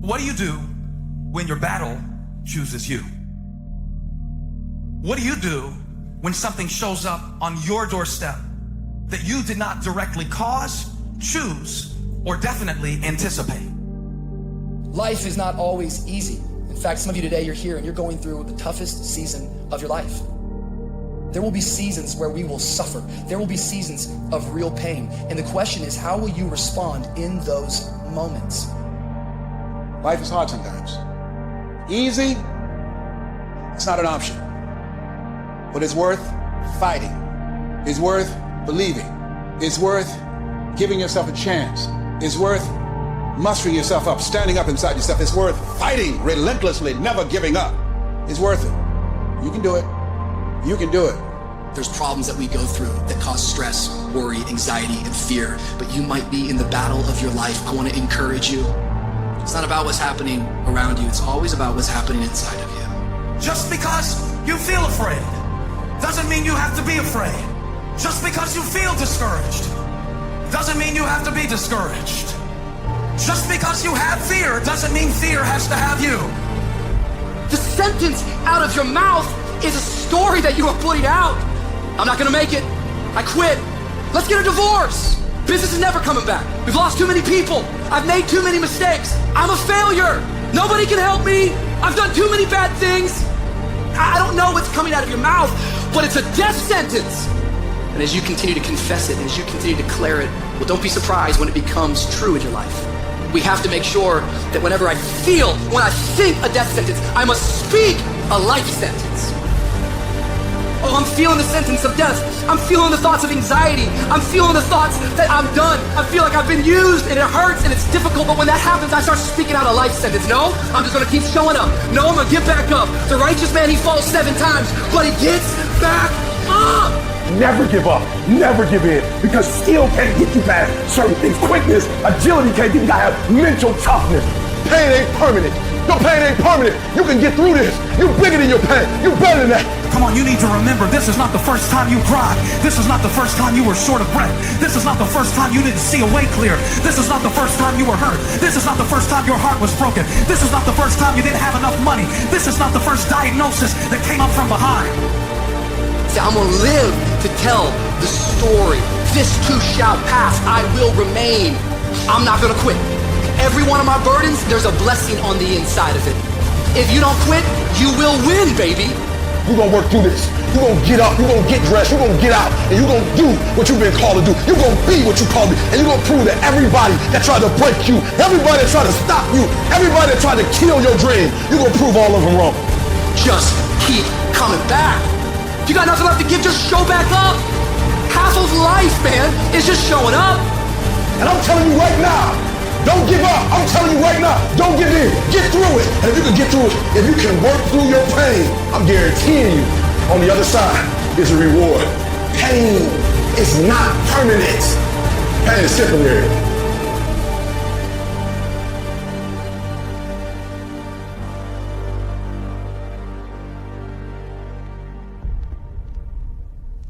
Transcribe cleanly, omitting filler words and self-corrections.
What do you do when your battle chooses you? What do you do when something shows up on your doorstep that you did not directly cause, choose, or definitely anticipate? Life is not always easy. In fact, some of you today, you're here and you're going through the toughest season of your life. There will be seasons where we will suffer. There will be seasons of real pain. And the question is, how will you respond in those moments? Life is hard sometimes. Easy, it's not an option. But it's worth fighting. It's worth believing. It's worth giving yourself a chance. It's worth mustering yourself up, standing up inside yourself. It's worth fighting relentlessly, never giving up. It's worth it. You can do it. You can do it. There's problems that we go through that cause stress, worry, anxiety, and fear, but you might be in the battle of your life. I want to encourage you. It's not about what's happening around you. It's always about what's happening inside of you. Just because you feel afraid doesn't mean you have to be afraid. Just because you feel discouraged doesn't mean you have to be discouraged. Just because you have fear doesn't mean fear has to have you. The sentence out of your mouth is a story that you are putting out. I'm not gonna make it. I quit. Let's get a divorce. Business is never coming back. We've lost too many people. I've made too many mistakes. I'm a failure. Nobody can help me. I've done too many bad things. I don't know what's coming out of your mouth, but it's a death sentence. And as you continue to confess it, and as you continue to declare it, well, don't be surprised when it becomes true in your life. We have to make sure that whenever I think a death sentence, I must speak a life sentence. Oh, I'm feeling the sentence of death. I'm feeling the thoughts of anxiety. I'm feeling the thoughts that I'm done. I feel like I've been used and it hurts and it's difficult, but when that happens, I start speaking out a life sentence. No, I'm just gonna keep showing up. No, I'm gonna get back up. The righteous man, he falls 7 times, but he gets back up. Never give up, never give in, because skill can't get you past certain things. Quickness, agility can't get you. You gotta have mental toughness. Pain ain't permanent. Your pain ain't permanent. You can get through this. You're bigger than your pain. You're better than that. Come on, you need to remember, this is not the first time you cried. This is not the first time you were short of breath. This is not the first time you didn't see a way clear. This is not the first time you were hurt. This is not the first time your heart was broken. This is not the first time you didn't have enough money. This is not the first diagnosis that came up from behind. See, I'm gonna live to tell the story. This too shall pass. I will remain. I'm not gonna quit. Every one of my burdens, there's a blessing on the inside of it. If you don't quit, you will win, baby. You're gonna work through this. You're gonna get up, you're gonna get dressed, you're gonna get out, and you're gonna do what you've been called to do. You're gonna be what you called to be, and you're gonna prove to everybody that tried to break you, everybody that tried to stop you, everybody that tried to kill your dream, you're gonna prove all of them wrong. Just keep coming back. If you got nothing left to give, just show back up. Half of life, man, is just showing up. And I'm telling you right now, don't give up. I'm telling you right now, don't give in. Get through it. And if you can get through it, if you can work through your pain, I'm guaranteeing you, on the other side is a reward. Pain is not permanent. Pain is temporary.